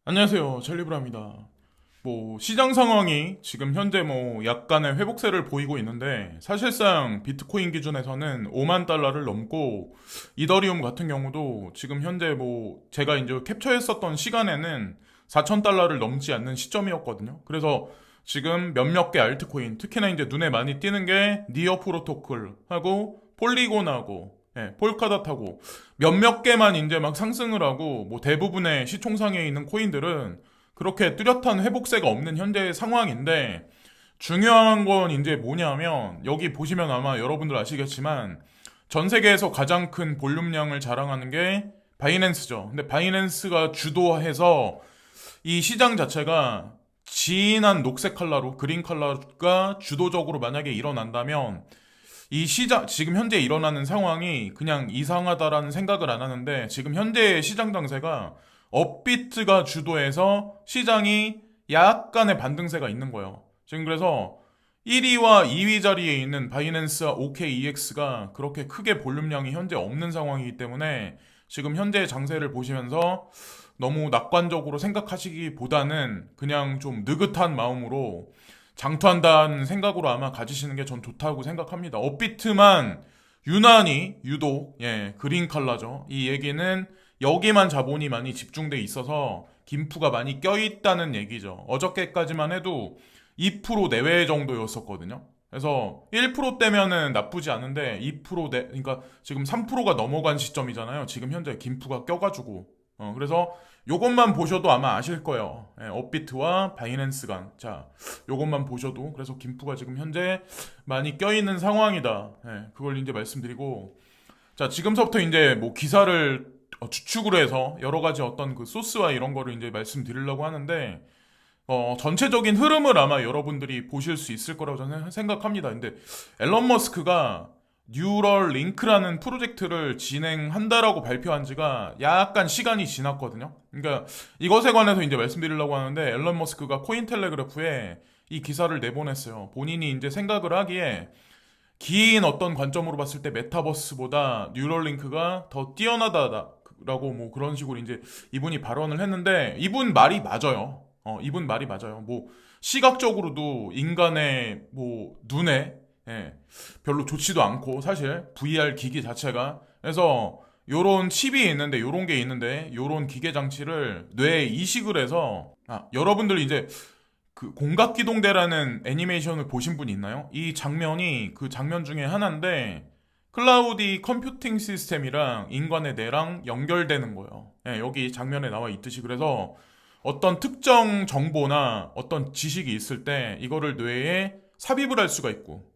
안녕하세요. 젤리브라입니다. 시장 상황이 지금 현재 약간의 회복세를 보이고 있는데, 사실상 비트코인 기준에서는 5만 달러를 넘고, 이더리움 같은 경우도 지금 현재 제가 이제 캡처했었던 시간에는 4천 달러를 넘지 않는 시점이었거든요. 그래서 지금 몇몇 개 알트코인, 특히나 이제 눈에 많이 띄는 게 니어 프로토콜하고 폴리곤하고 폴카닷하고 몇몇 개만 이제 막 상승을 하고 대부분의 시총상에 있는 코인들은 그렇게 뚜렷한 회복세가 없는 현재 상황인데, 중요한 건 이제 뭐냐면 여기 보시면 아마 여러분들 아시겠지만 전 세계에서 가장 큰 볼륨량을 자랑하는 게 바이낸스죠. 근데 바이낸스가 주도해서 이 시장 자체가 진한 녹색 컬러로 그린 컬러가 주도적으로 만약에 일어난다면, 이 시장 지금 현재 일어나는 상황이 그냥 이상하다라는 생각을 안 하는데, 지금 현재의 시장 장세가 업비트가 주도해서 시장이 약간의 반등세가 있는 거예요. 지금 그래서 1위와 2위 자리에 있는 바이낸스와 OKEX가 그렇게 크게 볼륨량이 현재 없는 상황이기 때문에, 지금 현재 장세를 보시면서 너무 낙관적으로 생각하시기보다는 그냥 좀 느긋한 마음으로 장투한다는 생각으로 아마 가지시는 게 전 좋다고 생각합니다. 업비트만 유난히 유독 그린 컬러죠. 이 얘기는 여기만 자본이 많이 집중돼 있어서 김프가 많이 껴있다는 얘기죠. 어저께까지만 해도 2% 내외 정도였었거든요. 그래서 1%대면은 나쁘지 않은데 2% 그러니까 지금 3%가 넘어간 시점이잖아요. 지금 현재 김프가 껴가지고. 그래서 요것만 보셔도 아마 아실 거예요. 업비트와 바이낸스 간. 자, 요것만 보셔도, 그래서 김프가 지금 현재 많이 껴있는 상황이다. 그걸 이제 말씀드리고, 자, 지금서부터 이제 기사를 추측을 해서 여러 가지 어떤 그 소스와 이런 거를 이제 말씀드리려고 하는데, 전체적인 흐름을 아마 여러분들이 보실 수 있을 거라고 저는 생각합니다. 근데 앨런 머스크가 뉴럴 링크라는 프로젝트를 진행한다라고 발표한 지가 약간 시간이 지났거든요. 그러니까 이것에 관해서 이제 말씀드리려고 하는데, 앨런 머스크가 코인텔레그래프에 이 기사를 내보냈어요. 본인이 이제 생각을 하기에 긴 어떤 관점으로 봤을 때 메타버스보다 뉴럴링크가 더 뛰어나다라고 그런 식으로 이제 이분이 발언을 했는데, 이분 말이 맞아요. 이분 말이 맞아요. 시각적으로도 인간의 눈에 별로 좋지도 않고, 사실 VR 기기 자체가. 그래서 요런 칩이 있는데, 요런 게 있는데, 요런 기계 장치를 뇌에 이식을 해서, 여러분들 이제 그 공각기동대라는 애니메이션을 보신 분 있나요? 이 장면이 그 장면 중에 하나인데, 클라우디 컴퓨팅 시스템이랑 인간의 뇌랑 연결되는 거예요. 여기 장면에 나와 있듯이. 그래서 어떤 특정 정보나 어떤 지식이 있을 때 이거를 뇌에 삽입을 할 수가 있고,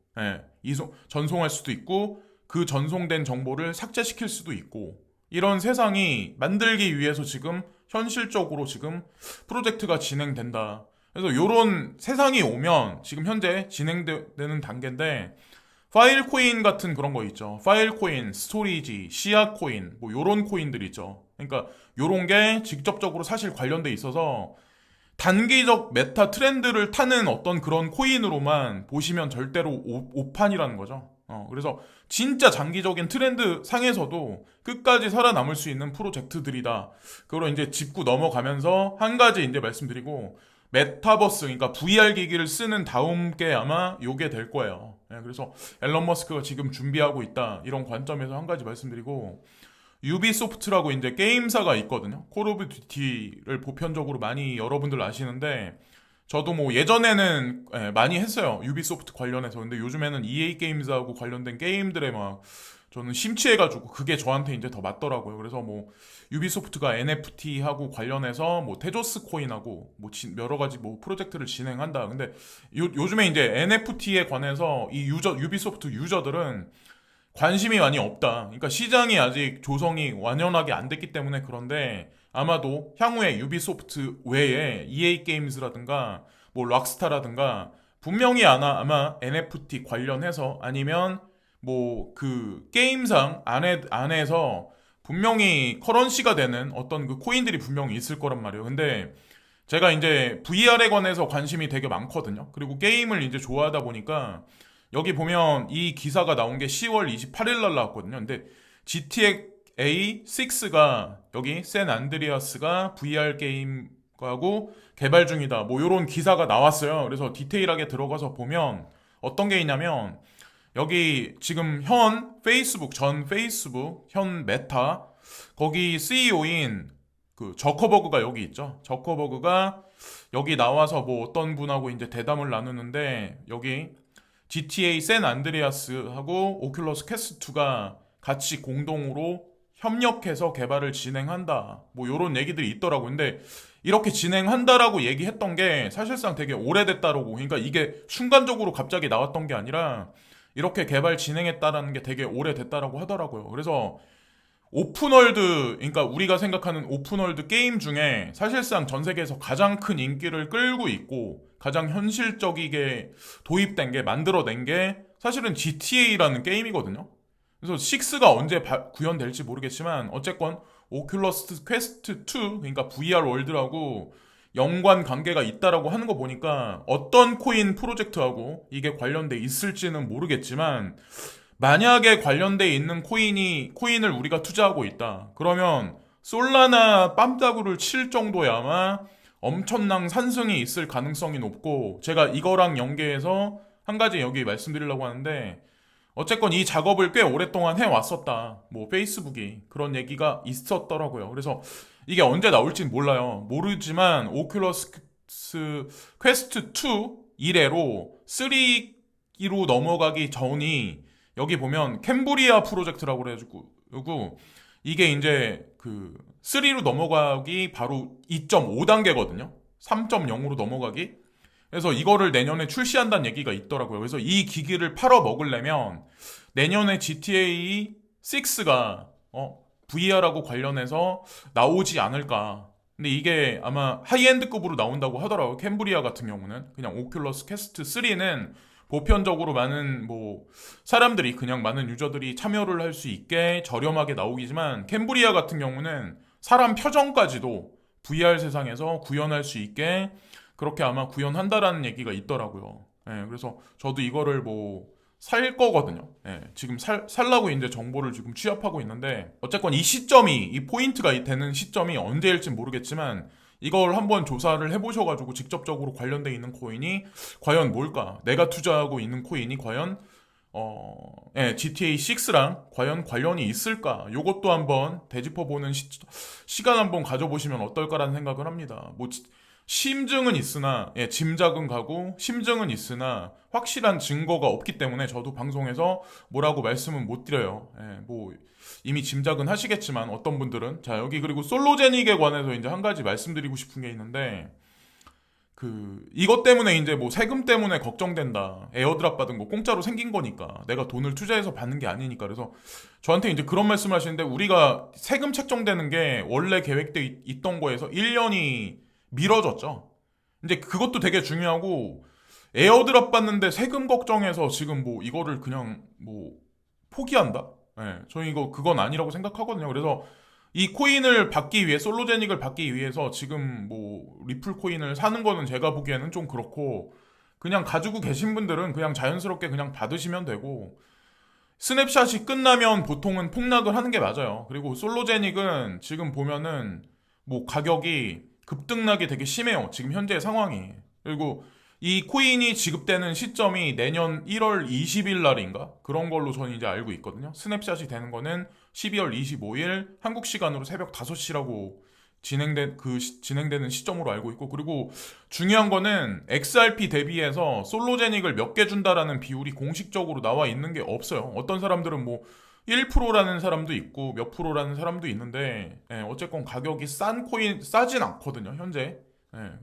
전송할 수도 있고, 그 전송된 정보를 삭제시킬 수도 있고, 이런 세상이 만들기 위해서 지금 현실적으로 지금 프로젝트가 진행된다. 그래서 이런 세상이 오면 지금 현재 진행되는 단계인데, 파일 코인 같은 그런 거 있죠. 파일 코인, 스토리지, 시야 코인, 요런 코인들 있죠. 그러니까 요런 게 직접적으로 사실 관련돼 있어서 단기적 메타 트렌드를 타는 어떤 그런 코인으로만 보시면 절대로 오판이라는 거죠. 그래서 진짜 장기적인 트렌드 상에서도 끝까지 살아남을 수 있는 프로젝트들이다. 그걸 이제 짚고 넘어가면서 한 가지 이제 말씀드리고, 메타버스, 그러니까 VR 기기를 쓰는 다음 게 아마 요게 될 거예요. 그래서 앨런 머스크가 지금 준비하고 있다. 이런 관점에서 한 가지 말씀드리고, 유비소프트라고 이제 게임사가 있거든요. 콜 오브 듀티를 보편적으로 많이 여러분들 아시는데, 저도 예전에는 많이 했어요. 유비소프트 관련해서. 근데 요즘에는 EA 게임즈하고 관련된 게임들에 막 저는 심취해가지고 그게 저한테 이제 더 맞더라고요. 그래서 유비소프트가 NFT하고 관련해서 테조스 코인하고 여러 가지 프로젝트를 진행한다. 근데 요즘에 이제 NFT에 관해서 이 유비소프트 유저들은 관심이 많이 없다. 그러니까 시장이 아직 조성이 완연하게 안 됐기 때문에 그런데, 아마도 향후에 유비소프트 외에 EA 게임즈라든가 락스타라든가 분명히 아마 NFT 관련해서, 아니면 그 게임상 안에서 분명히 커런시가 되는 어떤 그 코인들이 분명히 있을 거란 말이에요. 근데 제가 이제 VR에 관해서 관심이 되게 많거든요. 그리고 게임을 이제 좋아하다 보니까, 여기 보면 이 기사가 나온 게 10월 28일 날 나왔거든요. 근데 GTA 6가 여기 샌 안드리아스가 VR 게임 하고 개발 중이다. 뭐 요런 기사가 나왔어요. 그래서 디테일하게 들어가서 보면 어떤 게 있냐면 여기 지금 현 페이스북, 현 메타 거기 CEO인 그 저커버그가 여기 있죠. 저커버그가 여기 나와서 뭐 어떤 분하고 이제 대담을 나누는데 여기 GTA 샌 안드레아스하고 오큘러스 퀘스트2가 같이 공동으로 협력해서 개발을 진행한다. 뭐 요런 얘기들이 있더라고. 근데 이렇게 진행한다라고 얘기했던 게 사실상 되게 오래됐다라고. 그러니까 이게 순간적으로 갑자기 나왔던 게 아니라 이렇게 개발 진행했다라는 게 되게 오래됐다라고 하더라고요. 그래서 오픈월드, 그러니까 우리가 생각하는 오픈월드 게임 중에 사실상 전 세계에서 가장 큰 인기를 끌고 있고 가장 현실적이게 도입된 게 만들어낸 게 사실은 GTA라는 게임이거든요. 그래서 6가 언제 구현될지 모르겠지만 어쨌건 오큘러스 퀘스트 2, 그러니까 VR 월드라고 연관 관계가 있다라고 하는 거 보니까 어떤 코인 프로젝트하고 이게 관련돼 있을지는 모르겠지만 만약에 관련돼 있는 코인을 우리가 투자하고 있다. 그러면 솔라나 빰따구를 칠 정도의 아마 엄청난 산승이 있을 가능성이 높고 제가 이거랑 연계해서 한 가지 여기 말씀드리려고 하는데 어쨌건 이 작업을 꽤 오랫동안 해왔었다. 뭐 페이스북이 그런 얘기가 있었더라고요. 그래서 이게 언제 나올진 몰라요. 모르지만 오큘러스 퀘스트 2 이래로 3로 넘어가기 전이 여기 보면 캠브리아 프로젝트라고 그래가지고 이게 이제 그 3로 넘어가기 바로 2.5단계거든요. 3.0으로 넘어가기. 그래서 이거를 내년에 출시한다는 얘기가 있더라고요. 그래서 이 기기를 팔아 먹으려면 내년에 GTA 6가 VR하고 관련해서 나오지 않을까. 근데 이게 아마 하이엔드급으로 나온다고 하더라고요. 캠브리아 같은 경우는 그냥 오큘러스 퀘스트 3는 보편적으로 많은 뭐 사람들이 그냥 많은 유저들이 참여를 할 수 있게 저렴하게 나오기지만 캠브리아 같은 경우는 사람 표정까지도 VR 세상에서 구현할 수 있게 그렇게 아마 구현한다라는 얘기가 있더라고요. 예, 그래서 저도 이거를 뭐 살 거거든요. 예, 지금 살라고 이제 정보를 지금 취합하고 있는데 어쨌건 이 포인트가 되는 시점이 언제일지 모르겠지만 이걸 한번 조사를 해보셔가지고 직접적으로 관련돼 있는 코인이 과연 뭘까? 내가 투자하고 있는 코인이 과연 GTA 6랑 과연 관련이 있을까? 요것도 한번 되짚어보는 시간 한번 가져보시면 어떨까라는 생각을 합니다. 뭐 심증은 있으나 짐작은 가고 심증은 있으나 확실한 증거가 없기 때문에 저도 방송에서 뭐라고 말씀은 못 드려요. 뭐 이미 짐작은 하시겠지만 어떤 분들은 자 여기 그리고 솔로제닉에 관해서 이제 한 가지 말씀드리고 싶은 게 있는데 그 이것 때문에 이제 뭐 세금 때문에 걱정된다. 에어드랍 받은 거 공짜로 생긴 거니까 내가 돈을 투자해서 받는 게 아니니까 그래서 저한테 이제 그런 말씀 하시는데 우리가 세금 책정되는 게 원래 계획돼 있던 거에서 1년이 미뤄졌죠. 이제 그것도 되게 중요하고 에어드랍 받는데 세금 걱정해서 지금 뭐 이거를 그냥 뭐 포기한다? 저는 이거 그건 아니라고 생각하거든요. 그래서 이 코인을 받기 위해 솔로제닉을 받기 위해서 지금 뭐 리플 코인을 사는 거는 제가 보기에는 좀 그렇고 그냥 가지고 계신 분들은 그냥 자연스럽게 그냥 받으시면 되고 스냅샷이 끝나면 보통은 폭락을 하는 게 맞아요. 그리고 솔로제닉은 지금 보면은 뭐 가격이 급등락이 되게 심해요. 지금 현재 상황이. 그리고 이 코인이 지급되는 시점이 내년 1월 20일 날인가? 그런 걸로 저는 이제 알고 있거든요. 스냅샷이 되는 거는 12월 25일 한국 시간으로 새벽 5시라고 진행되는 시점으로 알고 있고 그리고 중요한 거는 XRP 대비해서 솔로제닉을 몇 개 준다라는 비율이 공식적으로 나와 있는 게 없어요. 어떤 사람들은 뭐 1%라는 사람도 있고 몇 프로라는 사람도 있는데 어쨌건 가격이 싸진 않거든요 현재.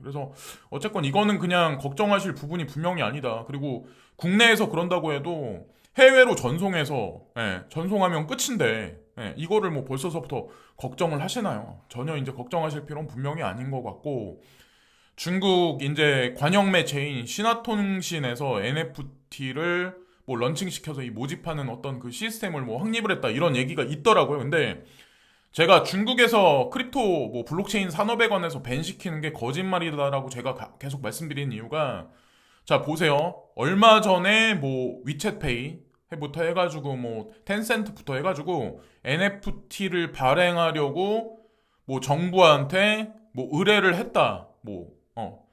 그래서 어쨌건 이거는 그냥 걱정하실 부분이 분명히 아니다. 그리고 국내에서 그런다고 해도 해외로 전송하면 끝인데 이거를 뭐 벌써서부터 걱정을 하시나요? 전혀 이제 걱정하실 필요는 분명히 아닌 것 같고 중국 이제 관영 매체인 신화통신에서 NFT를 뭐 런칭시켜서 이 모집하는 어떤 그 시스템을 뭐 확립을 했다 이런 얘기가 있더라고요. 근데 제가 중국에서 크립토 뭐 블록체인 산업에 관해서 밴시키는 게 거짓말이다라고 제가 계속 말씀드리는 이유가 자 보세요. 얼마 전에 뭐 위챗페이 부터 해가지고 뭐 텐센트부터 해가지고 NFT를 발행하려고 뭐 정부한테 뭐 의뢰를 했다, 뭐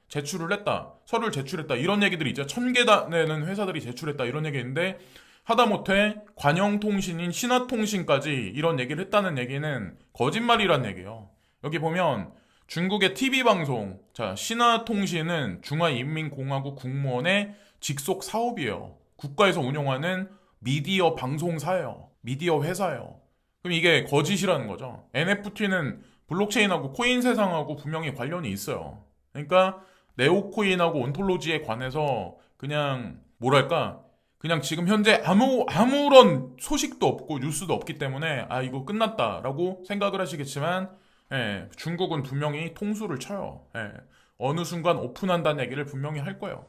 제출을 했다, 서류를 제출했다 이런 얘기들이 있죠. 1,000개 되는 회사들이 제출했다 이런 얘기 있는데 하다못해 관영통신인 신화통신까지 이런 얘기를 했다는 얘기는 거짓말이란 얘기예요. 여기 보면 중국의 TV방송, 자, 신화통신은 중화인민공화국 국무원의 직속 사업이에요. 국가에서 운영하는 미디어 방송사예요. 미디어 회사예요. 그럼 이게 거짓이라는 거죠. NFT는 블록체인하고 코인 세상하고 분명히 관련이 있어요. 그러니까 네오코인하고 온톨로지에 관해서 그냥 뭐랄까 그냥 지금 현재 아무런 소식도 없고 뉴스도 없기 때문에 아 이거 끝났다라고 생각을 하시겠지만 예, 중국은 분명히 통수를 쳐요. 예, 어느 순간 오픈한다는 얘기를 분명히 할 거예요.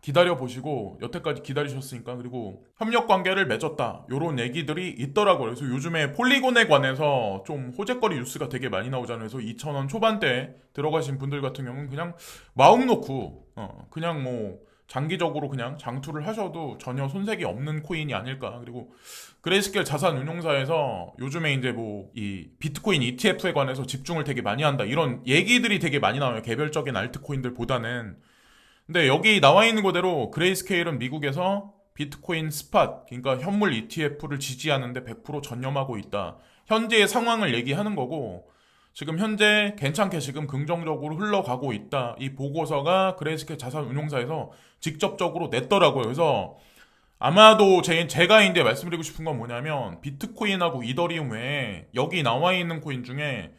기다려 보시고 여태까지 기다리셨으니까. 그리고 협력 관계를 맺었다 요런 얘기들이 있더라고요. 그래서 요즘에 폴리곤에 관해서 좀 호재거리 뉴스가 되게 많이 나오잖아요. 그래서 2,000원 초반대 들어가신 분들 같은 경우는 그냥 마음 놓고 그냥 뭐 장기적으로 그냥 장투를 하셔도 전혀 손색이 없는 코인이 아닐까. 그리고 그레이스케일 자산운용사에서 요즘에 이제 뭐 이 비트코인 ETF에 관해서 집중을 되게 많이 한다 이런 얘기들이 되게 많이 나와요. 개별적인 알트코인들보다는. 근데 여기 나와 있는 그대로 그레이스케일은 미국에서 비트코인 스팟, 그러니까 현물 ETF를 지지하는데 100% 전념하고 있다. 현재의 상황을 얘기하는 거고, 지금 현재 괜찮게 지금 긍정적으로 흘러가고 있다. 이 보고서가 그레이스케일 자산운용사에서 직접적으로 냈더라고요. 그래서 아마도 제가 이제 말씀드리고 싶은 건 뭐냐면 비트코인하고 이더리움 외에 여기 나와 있는 코인 중에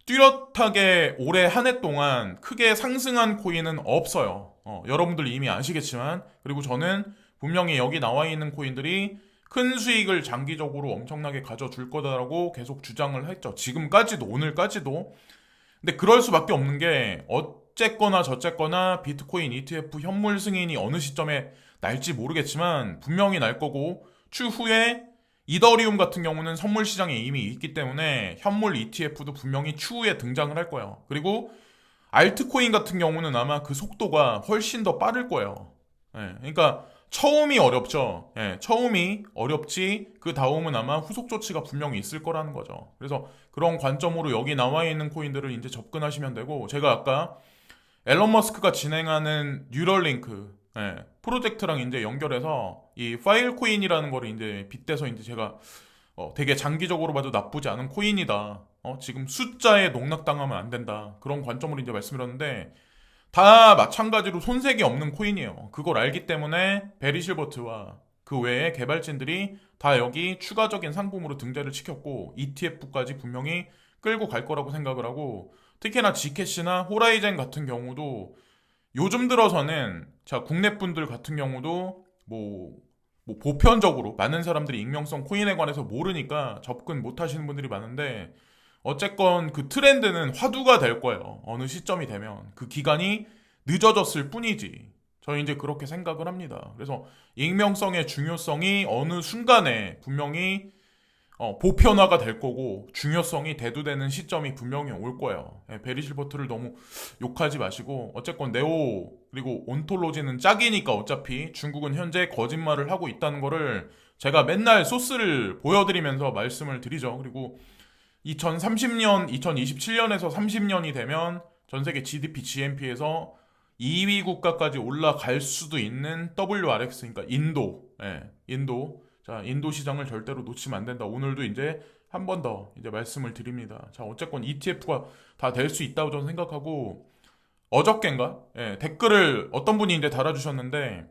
뚜렷하게 올해 한 해 동안 크게 상승한 코인은 없어요. 여러분들 이미 아시겠지만, 그리고 저는 분명히 여기 나와 있는 코인들이 큰 수익을 장기적으로 엄청나게 가져줄 거다라고 계속 주장을 했죠. 지금까지도, 오늘까지도. 근데 그럴 수밖에 없는 게 어쨌거나 저쨌거나 비트코인 ETF 현물 승인이 어느 시점에 날지 모르겠지만 분명히 날 거고, 추후에 이더리움 같은 경우는 선물 시장에 이미 있기 때문에 현물 ETF도 분명히 추후에 등장을 할 거예요. 그리고 알트코인 같은 경우는 아마 그 속도가 훨씬 더 빠를 거예요. 예, 그러니까 처음이 어렵죠. 예, 처음이 어렵지 그 다음은 아마 후속 조치가 분명히 있을 거라는 거죠. 그래서 그런 관점으로 여기 나와 있는 코인들을 이제 접근하시면 되고, 제가 아까 앨런 머스크가 진행하는 뉴럴링크 프로젝트랑 이제 연결해서 이 파일 코인이라는 거를 이제 빗대서 이제 제가 되게 장기적으로 봐도 나쁘지 않은 코인이다. 지금 숫자에 농락당하면 안 된다. 그런 관점으로 이제 말씀드렸는데 다 마찬가지로 손색이 없는 코인이에요. 그걸 알기 때문에 베리 실버트와 그 외에 개발진들이 다 여기 추가적인 상품으로 등재를 시켰고 ETF까지 분명히 끌고 갈 거라고 생각을 하고, 특히나 지캐시나 호라이젠 같은 경우도 요즘 들어서는 자 국내 분들 같은 경우도 뭐 보편적으로 많은 사람들이 익명성 코인에 관해서 모르니까 접근 못 하시는 분들이 많은데, 어쨌건 그 트렌드는 화두가 될 거예요. 어느 시점이 되면 그 기간이 늦어졌을 뿐이지. 저는 이제 그렇게 생각을 합니다. 그래서 익명성의 중요성이 어느 순간에 분명히 보편화가 될 거고 중요성이 대두되는 시점이 분명히 올 거예요. 베리 실버트를 너무 욕하지 마시고, 어쨌건 네오 그리고 온톨로지는 짝이니까 어차피 중국은 현재 거짓말을 하고 있다는 거를 제가 맨날 소스를 보여드리면서 말씀을 드리죠. 그리고 2030년, 2027년에서 30년이 되면 전 세계 GDP, GNP에서 2위 국가까지 올라갈 수도 있는 WRX, 그러니까 인도. 자, 인도 시장을 절대로 놓치면 안 된다. 오늘도 이제 한 번 더 이제 말씀을 드립니다. 자, 어쨌건 ETF가 다 될 수 있다고 저는 생각하고, 어저껜가? 댓글을 어떤 분이 이제 달아주셨는데,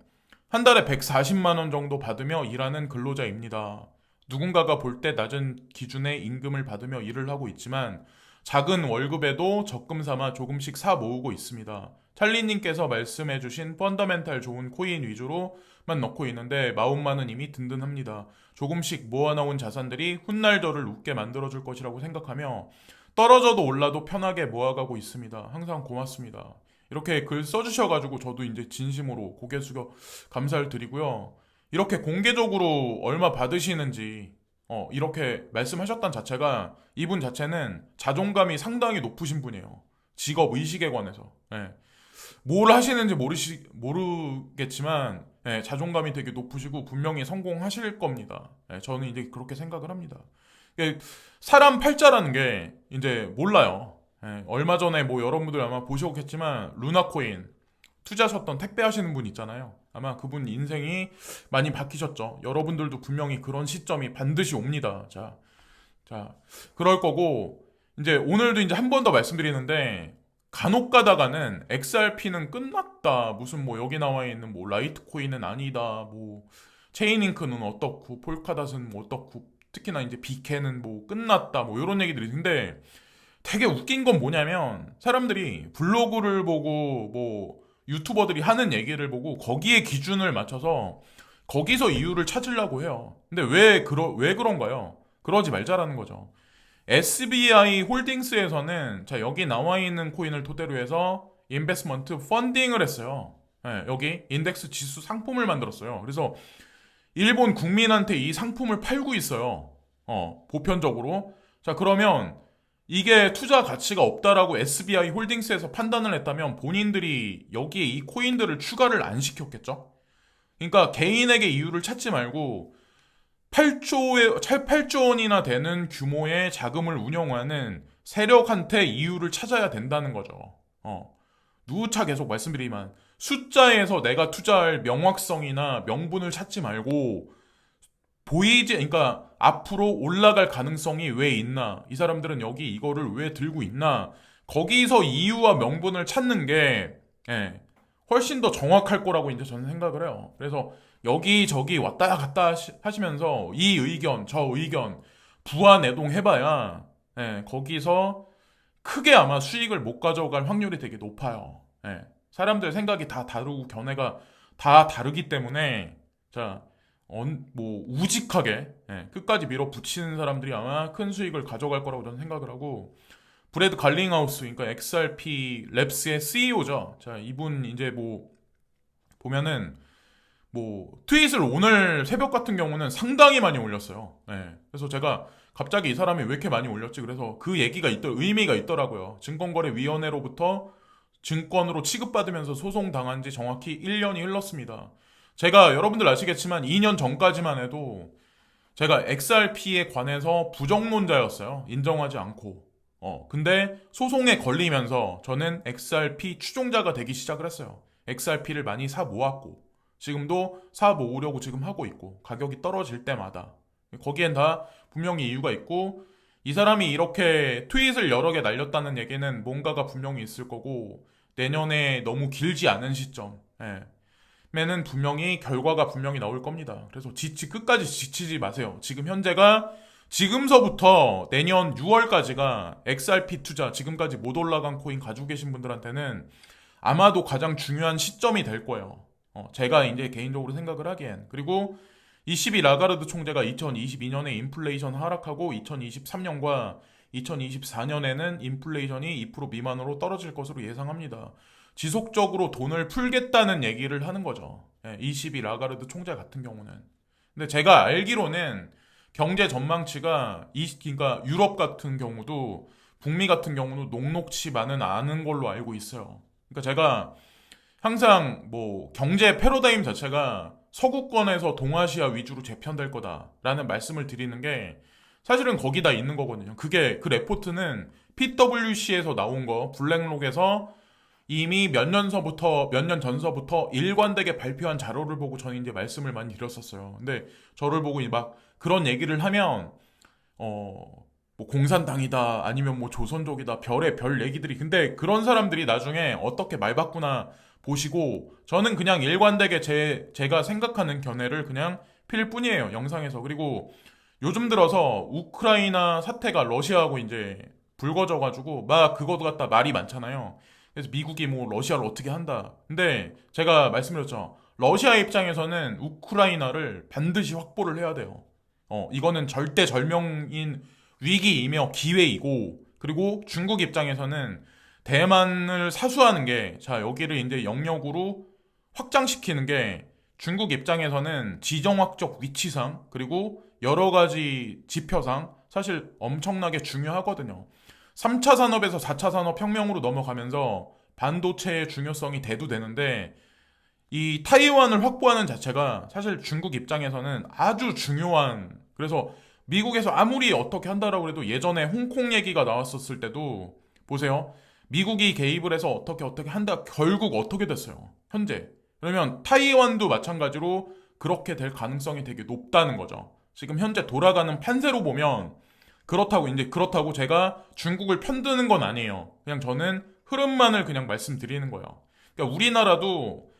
한 달에 140만 원 정도 받으며 일하는 근로자입니다. 누군가가 볼 때 낮은 기준의 임금을 받으며 일을 하고 있지만 작은 월급에도 적금 삼아 조금씩 사 모으고 있습니다. 찰리님께서 말씀해주신 펀더멘탈 좋은 코인 위주로만 넣고 있는데 마음만은 이미 든든합니다. 조금씩 모아놓은 자산들이 훗날 저를 웃게 만들어줄 것이라고 생각하며 떨어져도 올라도 편하게 모아가고 있습니다. 항상 고맙습니다. 이렇게 글 써주셔가지고 저도 이제 진심으로 고개 숙여 감사를 드리고요. 이렇게 공개적으로 얼마 받으시는지 이렇게 말씀하셨던 자체가, 이분 자체는 자존감이 상당히 높으신 분이에요. 직업 의식에 관해서. 뭘 하시는지 모르겠지만 자존감이 되게 높으시고 분명히 성공하실 겁니다. 저는 이제 그렇게 생각을 합니다. 사람 팔자라는 게 이제 몰라요. 얼마 전에 뭐 여러분들 아마 보셨겠지만 루나코인 투자하셨던 택배 하시는 분 있잖아요. 아마 그분 인생이 많이 바뀌셨죠. 여러분들도 분명히 그런 시점이 반드시 옵니다. 자, 그럴 거고, 이제 오늘도 이제 한 번 더 말씀드리는데, 간혹 가다가는 XRP는 끝났다. 무슨 뭐 여기 나와 있는 뭐 라이트코인은 아니다. 뭐 체인링크는 어떻고, 폴카닷은 뭐 어떻고, 특히나 이제 비케는 뭐 끝났다. 뭐 이런 얘기들이 있는데, 되게 웃긴 건 뭐냐면, 사람들이 블로그를 보고 뭐 유튜버들이 하는 얘기를 보고 거기에 기준을 맞춰서 거기서 이유를 찾으려고 해요. 근데 왜 그런가요? 그러지 말자라는 거죠. SBI 홀딩스에서는 자, 여기 나와 있는 코인을 토대로 해서 인베스먼트 펀딩을 했어요. 여기 인덱스 지수 상품을 만들었어요. 그래서 일본 국민한테 이 상품을 팔고 있어요. 보편적으로. 자, 그러면 이게 투자 가치가 없다라고 SBI 홀딩스에서 판단을 했다면 본인들이 여기에 이 코인들을 추가를 안 시켰겠죠? 그러니까 개인에게 이유를 찾지 말고 8조 원이나 되는 규모의 자금을 운영하는 세력한테 이유를 찾아야 된다는 거죠. 누차 계속 말씀드리지만 숫자에서 내가 투자할 명확성이나 명분을 찾지 말고 그러니까 앞으로 올라갈 가능성이 왜 있나? 이 사람들은 여기 이거를 왜 들고 있나? 거기서 이유와 명분을 찾는 게 훨씬 더 정확할 거라고 이제 저는 생각을 해요. 그래서 여기저기 왔다 갔다 하시면서 이 의견, 저 의견 부안해동 해봐야 거기서 크게 아마 수익을 못 가져갈 확률이 되게 높아요. 사람들 생각이 다 다르고 견해가 다 다르기 때문에 자, 뭐 우직하게 끝까지 밀어붙이는 사람들이 아마 큰 수익을 가져갈 거라고 저는 생각을 하고 브래드 갈링하우스 그러니까 XRP 랩스의 CEO죠. 자, 이분 이제 뭐 보면은 뭐 트윗을 오늘 새벽 같은 경우는 상당히 많이 올렸어요. 그래서 제가 갑자기 이 사람이 왜 이렇게 많이 올렸지? 그래서 그 얘기가 의미가 있더라고요. 증권거래위원회로부터 증권으로 취급받으면서 소송당한 지 정확히 1년이 흘렀습니다. 제가 여러분들 아시겠지만 2년 전까지만 해도 제가 XRP에 관해서 부정론자였어요. 인정하지 않고. 근데 소송에 걸리면서 저는 XRP 추종자가 되기 시작을 했어요. XRP를 많이 사 모았고 지금도 사 모으려고 지금 하고 있고 가격이 떨어질 때마다 거기엔 다 분명히 이유가 있고 이 사람이 이렇게 트윗을 여러 개 날렸다는 얘기는 뭔가가 분명히 있을 거고 내년에 너무 길지 않은 시점에는 분명히 결과가 분명히 나올 겁니다. 그래서 끝까지 지치지 마세요. 지금서부터 내년 6월까지가 XRP 투자 지금까지 못 올라간 코인 가지고 계신 분들한테는 아마도 가장 중요한 시점이 될 거예요. 제가 이제 개인적으로 생각을 하기엔. 그리고 22 라가르드 총재가 2022년에 인플레이션 하락하고 2023년과 2024년에는 인플레이션이 2% 미만으로 떨어질 것으로 예상합니다. 지속적으로 돈을 풀겠다는 얘기를 하는 거죠. 22 라가르드 총재 같은 경우는. 근데 제가 알기로는 경제 전망치가 그러니까 유럽 같은 경우도 북미 같은 경우도 녹록치만은 않은 걸로 알고 있어요. 그러니까 제가 항상 뭐 경제 패러다임 자체가 서구권에서 동아시아 위주로 재편될 거다라는 말씀을 드리는 게 사실은 거기다 있는 거거든요. 그 레포트는 PwC에서 나온 거, 블랙록에서 이미 몇 년 전서부터 일관되게 발표한 자료를 보고 저는 이제 말씀을 많이 드렸었어요. 근데 저를 보고 막 그런 얘기를 하면 뭐 공산당이다 아니면 뭐 조선족이다 별 얘기들이 근데 그런 사람들이 나중에 어떻게 말 바꾸나 보시고 저는 그냥 일관되게 제가 생각하는 견해를 그냥 필 뿐이에요. 영상에서. 그리고 요즘 들어서 우크라이나 사태가 러시아하고 이제 불거져가지고 막 그거 갖다 말이 많잖아요. 그래서 미국이 뭐 러시아를 어떻게 한다. 근데 제가 말씀드렸죠. 러시아 입장에서는 우크라이나를 반드시 확보를 해야 돼요. 이거는 절대절명인 위기이며 기회이고 그리고 중국 입장에서는 대만을 사수하는 게 자 여기를 이제 영역으로 확장시키는 게 중국 입장에서는 지정학적 위치상 그리고 여러 가지 지표상 사실 엄청나게 중요하거든요. 3차 산업에서 4차 산업 혁명으로 넘어가면서 반도체의 중요성이 대두되는데 이 타이완을 확보하는 자체가 사실 중국 입장에서는 아주 그래서 미국에서 아무리 어떻게 한다라고 해도 예전에 홍콩 얘기가 나왔었을 때도 보세요. 미국이 개입을 해서 어떻게 한다. 결국 어떻게 됐어요? 현재. 그러면 타이완도 마찬가지로 그렇게 될 가능성이 되게 높다는 거죠. 지금 현재 돌아가는 판세로 보면 그렇다고 제가 중국을 편드는 건 아니에요. 그냥 저는 흐름만을 그냥 말씀드리는 거예요. 그러니까 우리나라도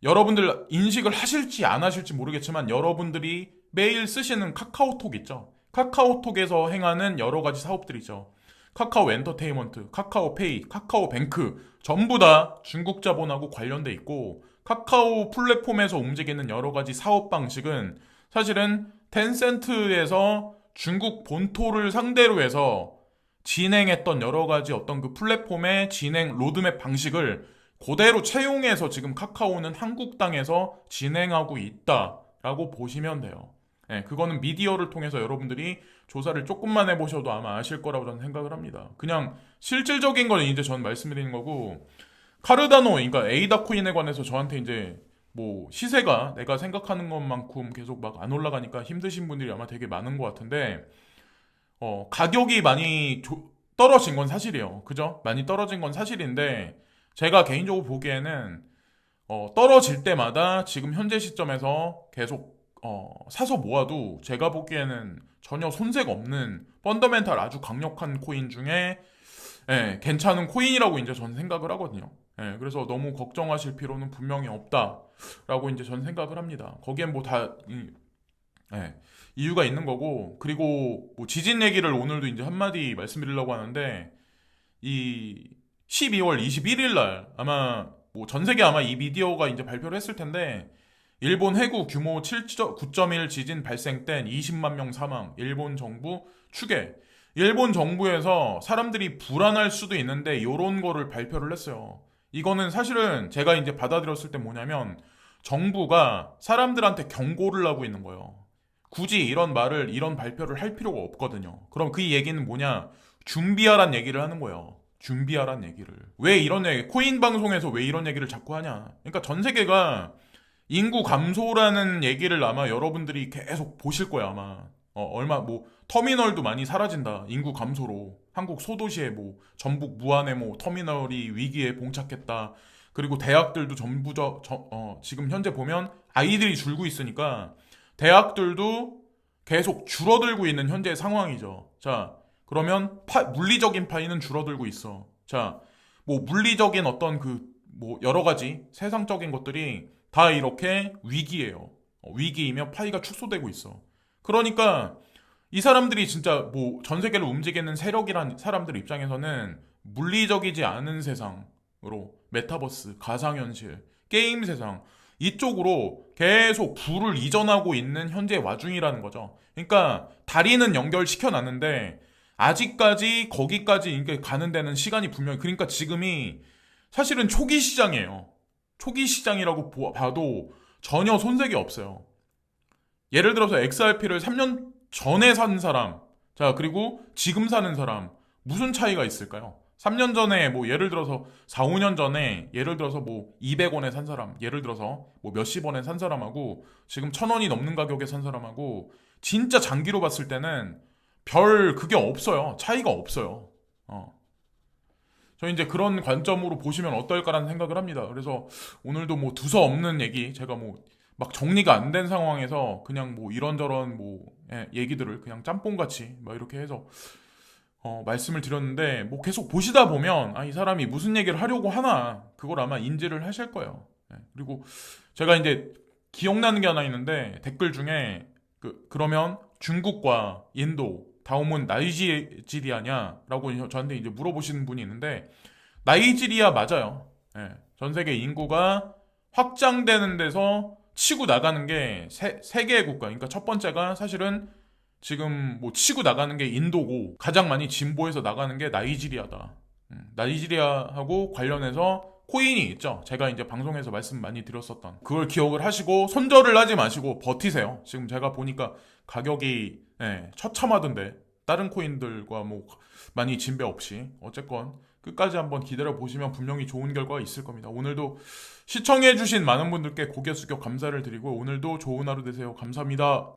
여러분들 인식을 하실지 안 하실지 모르겠지만 여러분들이 매일 쓰시는 카카오톡 있죠. 카카오톡에서 행하는 여러 가지 사업들이죠. 카카오 엔터테인먼트, 카카오페이, 카카오뱅크 전부 다 중국 자본하고 관련돼 있고 카카오 플랫폼에서 움직이는 여러 가지 사업 방식은 사실은 텐센트에서 중국 본토를 상대로 해서 진행했던 여러 가지 어떤 그 플랫폼의 진행 로드맵 방식을 그대로 채용해서 지금 카카오는 한국 땅에서 진행하고 있다라고 보시면 돼요. 네, 그거는 미디어를 통해서 여러분들이 조사를 조금만 해보셔도 아마 아실 거라고 저는 생각을 합니다. 그냥 실질적인 거는 이제 저는 말씀드리는 거고, 카르다노, 그러니까 에이다 코인에 관해서 저한테 이제 뭐 시세가 내가 생각하는 것만큼 계속 막 안 올라가니까 힘드신 분들이 아마 되게 많은 것 같은데, 가격이 많이 떨어진 건 사실이에요. 그죠? 많이 떨어진 건 사실인데, 제가 개인적으로 보기에는 떨어질 때마다 지금 현재 시점에서 계속 사서 모아도 제가 보기에는 전혀 손색 없는 펀더멘탈 아주 강력한 코인 중에 예, 괜찮은 코인이라고 이제 저는 생각을 하거든요. 예, 그래서 너무 걱정하실 필요는 분명히 없다라고 이제 저는 생각을 합니다. 거기엔 뭐 다 이유가 있는 거고, 그리고 뭐 지진 얘기를 오늘도 이제 한마디 말씀드리려고 하는데, 이 12월 21일 날 아마 뭐 전 세계 아마 이 미디어가 이제 발표를 했을 텐데, 일본 해구 규모 9.1 지진 발생 땐 20만 명 사망, 일본 정부 추계. 일본 정부에서 사람들이 불안할 수도 있는데 이런 거를 발표를 했어요. 이거는 사실은 제가 이제 받아들였을 때 뭐냐면 정부가 사람들한테 경고를 하고 있는 거예요. 굳이 이런 발표를 할 필요가 없거든요. 그럼 그 얘기는 뭐냐? 준비하란 얘기를 하는 거예요. 준비하란 얘기를. 왜 이런 얘기, 코인 방송에서 왜 이런 얘기를 자꾸 하냐? 그러니까 전 세계가 인구 감소라는 얘기를 아마 여러분들이 계속 보실 거야, 아마. 터미널도 많이 사라진다. 인구 감소로. 한국 소도시에 전북 무안에 터미널이 위기에 봉착했다. 그리고 대학들도 전부 지금 현재 보면 아이들이 줄고 있으니까 대학들도 계속 줄어들고 있는 현재 상황이죠. 자, 그러면 물리적인 파이는 줄어들고 있어. 자, 물리적인 어떤 여러 가지 세상적인 것들이 다 이렇게 위기예요. 위기이며 파이가 축소되고 있어. 그러니까 이 사람들이 진짜 전 세계를 움직이는 세력이란 사람들 입장에서는 물리적이지 않은 세상으로 메타버스, 가상현실, 게임 세상 이쪽으로 계속 부를 이전하고 있는 현재 와중이라는 거죠. 그러니까 다리는 연결시켜 놨는데 아직까지 거기까지 가는 데는 시간이 분명히, 그러니까 지금이 사실은 초기 시장이에요. 초기 시장이라고 봐도 전혀 손색이 없어요. 예를 들어서 XRP를 3년 전에 산 사람, 자, 그리고 지금 사는 사람, 무슨 차이가 있을까요? 3년 전에 예를 들어서 4, 5년 전에 예를 들어서 200원에 산 사람, 예를 들어서 몇십 원에 산 사람하고 지금 1,000원이 넘는 가격에 산 사람하고 진짜 장기로 봤을 때는 그게 없어요. 차이가 없어요. 저 이제 그런 관점으로 보시면 어떨까라는 생각을 합니다. 그래서 오늘도 두서 없는 얘기, 제가 막 정리가 안 된 상황에서 그냥 이런저런 얘기들을 그냥 짬뽕같이 이렇게 해서 말씀을 드렸는데, 계속 보시다 보면 이 사람이 무슨 얘기를 하려고 하나 그걸 아마 인지를 하실 거예요. 그리고 제가 이제 기억나는 게 하나 있는데, 댓글 중에 그러면 중국과 인도 다음은 나이지리아냐라고 저한테 이제 물어보시는 분이 있는데, 나이지리아 맞아요. 전 세계 인구가 확장되는 데서 치고 나가는 게 세 개의 국가. 그러니까 첫 번째가 사실은 지금 치고 나가는 게 인도고, 가장 많이 진보해서 나가는 게 나이지리아다. 나이지리아하고 관련해서 코인이 있죠. 제가 이제 방송에서 말씀 많이 드렸었던 그걸 기억을 하시고 손절을 하지 마시고 버티세요. 지금 제가 보니까 가격이 처참하던데 다른 코인들과 많이 진배 없이 어쨌건 끝까지 한번 기다려 보시면 분명히 좋은 결과가 있을 겁니다. 오늘도 시청해주신 많은 분들께 고개 숙여 감사를 드리고 오늘도 좋은 하루 되세요. 감사합니다.